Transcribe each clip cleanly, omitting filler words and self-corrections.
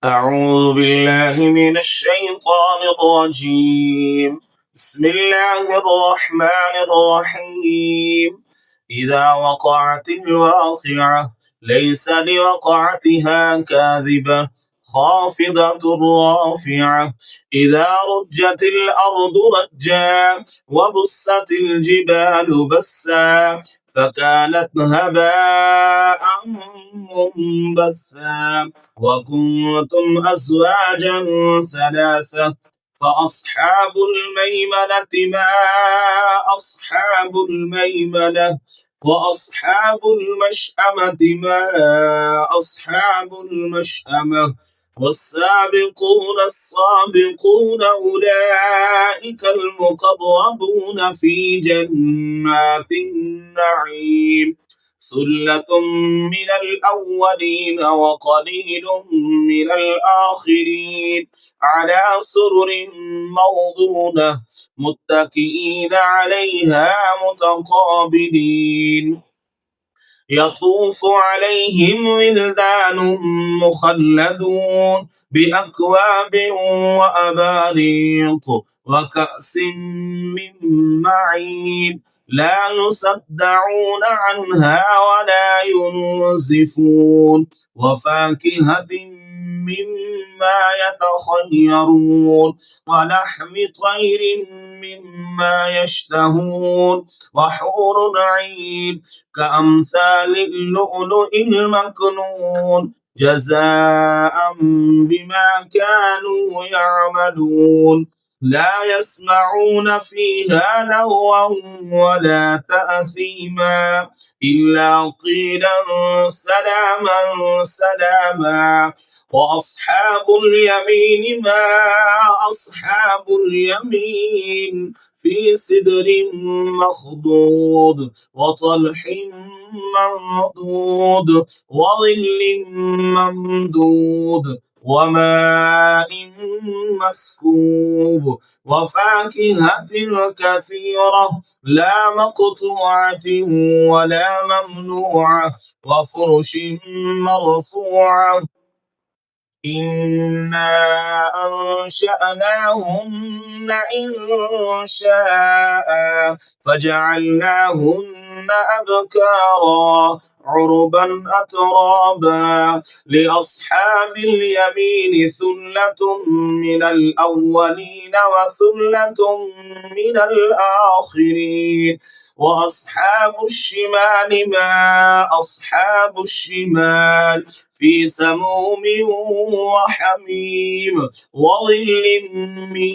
أعوذ بالله من الشيطان الرجيم. بسم الله الرحمن الرحيم. إذا وقعت الواقعة ليس لوقعتها كاذبة خافضة رافعة. إذا رجت الأرض رجا وبست الجبال بسا فكانت هباء منبثا وكنتم أزواجا ثلاثة فأصحاب الميمنة ما أصحاب الميمنة وأصحاب المشأمة ما أصحاب المشأمة والسابقون السابقون أولئك المقربون في جنات النعيم. ثلة من الأولين وقليل من الآخرين على سرر موضونة متكئين عليها متقابلين. يطوف عليهم ولدان مخلدون بأكواب وأباريق وكأس من معين لا يصدعون عنها ولا ينزفون وفاكهة مما يتخيرون ولحم طير مما يشتهون وحور عين كأمثال اللؤلؤ المكنون جزاء بما كانوا يعملون. لا يسمعون فيها لغوا ولا تأثيما إلا قيلا سلاما سلاما. وأصحاب اليمين ما أصحاب اليمين في سدر مخضود وطلح منضود وظل ممدود وماء مسكوب وفاكهة كثيرة لا مقطوعة ولا ممنوعة وفرش مرفوعة. إنا أنشأناهن إنشاء فجعلناهن أبكارا عربا أترابا. لأصحاب اليمين ثلة من الأولين وثلة من الآخرين. وأصحاب الشمال ما أصحاب الشمال في سموم وحميم وظل من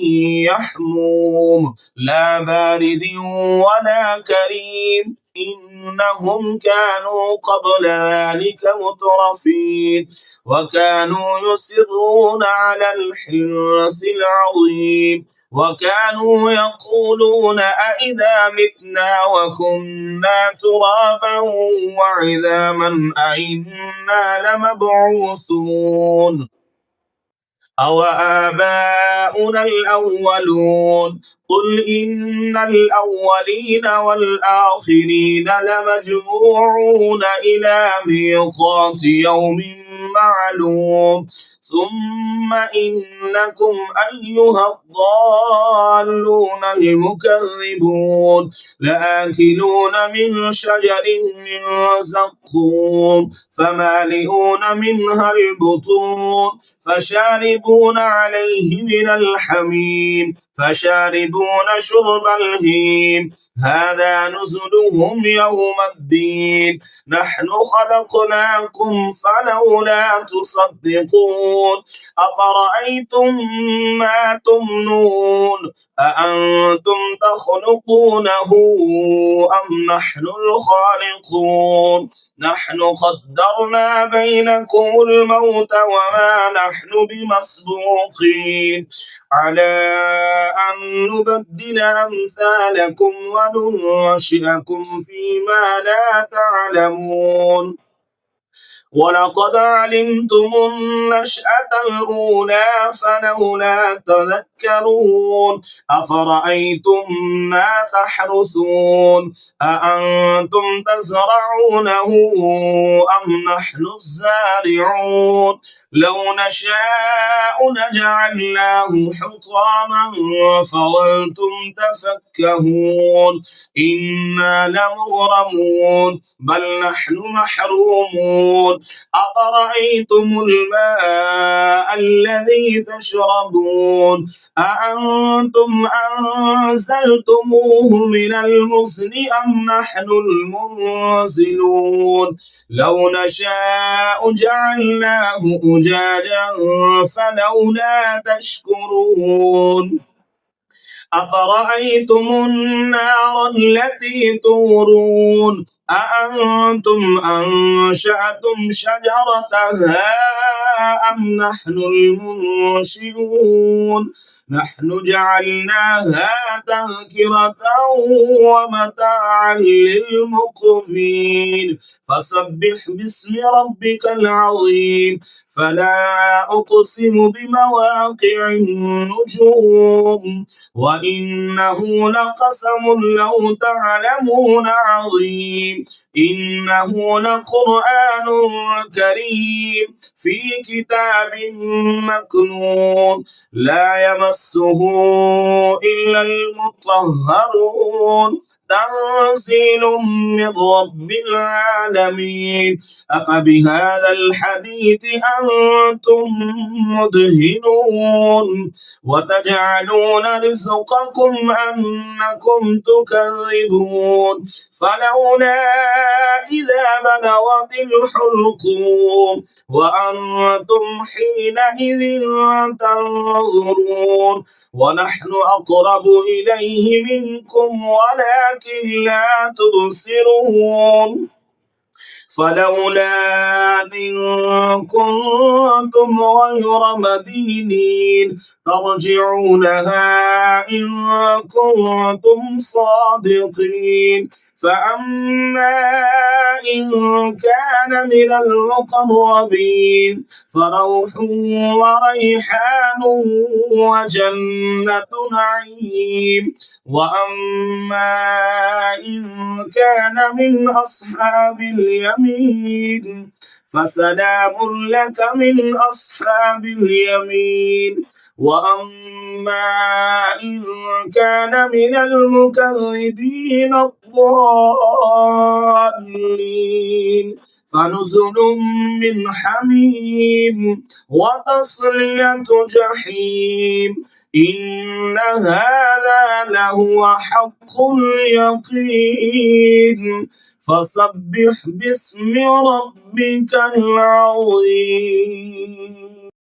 يحموم لا بارد ولا كريم إنهم كانوا قبل ذلك مترفين وكانوا يصرون على الحنث العظيم وكانوا يقولون أئذا متنا وكنا ترابا وعظاما أئنا لمبعوثون أو آباؤنا الأولون. قل إن الأولين والآخرين لمجموعون إلى ميقات يوم معلوم. ثم إنكم أيها الضالون المكذبون لآكلون من شجر من زقوم فمالئون منها البطون فشاربون عليه من الحميم فشاربون شرب الهيم هذا نزلهم يوم الدين. نحن خلقناكم فلولا تصدقون. أفرأيتم ما تمنون أأنتم تخلقونه أم نحن الخالقون. نحن قدرنا بينكم الموت وما نحن بمسبوقين على أن نبدل أمثالكم وننشئكم فيما لا تعلمون. ولقد علمتم النشأة الأولى فلولا تذكرون أفرأيتم ما تحرثون أأنتم تزرعونه أم نحن الزارعون لو نشاء لجعلناه حطاما فظلتم تفكهون إنا لمغرمون بل نحن محرومون أفرأيتم الماء الذي تشربون أأنتم أنزلتموه من المزن أم نحن المنزلون لو نشاء جعلناه أجاجا فلولا تشكرون أفرأيتم النار التي تورون أأنتم أنشأتم شجرتها أم نحن المنشئون نحن جعلناها تذكرة ومتاعا للمقوين فسبح باسم ربك العظيم فلا أقسم بمواقع النجوم وإنه لقسم لو تعلمون عظيم إنه لقرآن كريم في كتاب مكنون لا يمسه إلا المطهرون تنزيل من رب العالمين أفبهذا الحديث أنتم مدهنون وتجعلون رزقكم أنكم تكذبون فلولا إذا بلغت الحلقوم وأنتم حينئذ تنظرون ونحن أقرب إليه منكم ولكن لا تبصرون فلولا إن كنتم غير مدينين ترجعونها إن كنتم صادقين فأما إن كان من المقربين فروح وريحان وجنة نعيم وأما إن كان من أصحاب اليمين فسلام لك من أصحاب اليمين وأما إن كان من المكذبين الضالين فنزل من حميم وتصلية جحيم إن هذا لهو حق اليقين فسبح باسم ربك العظيم.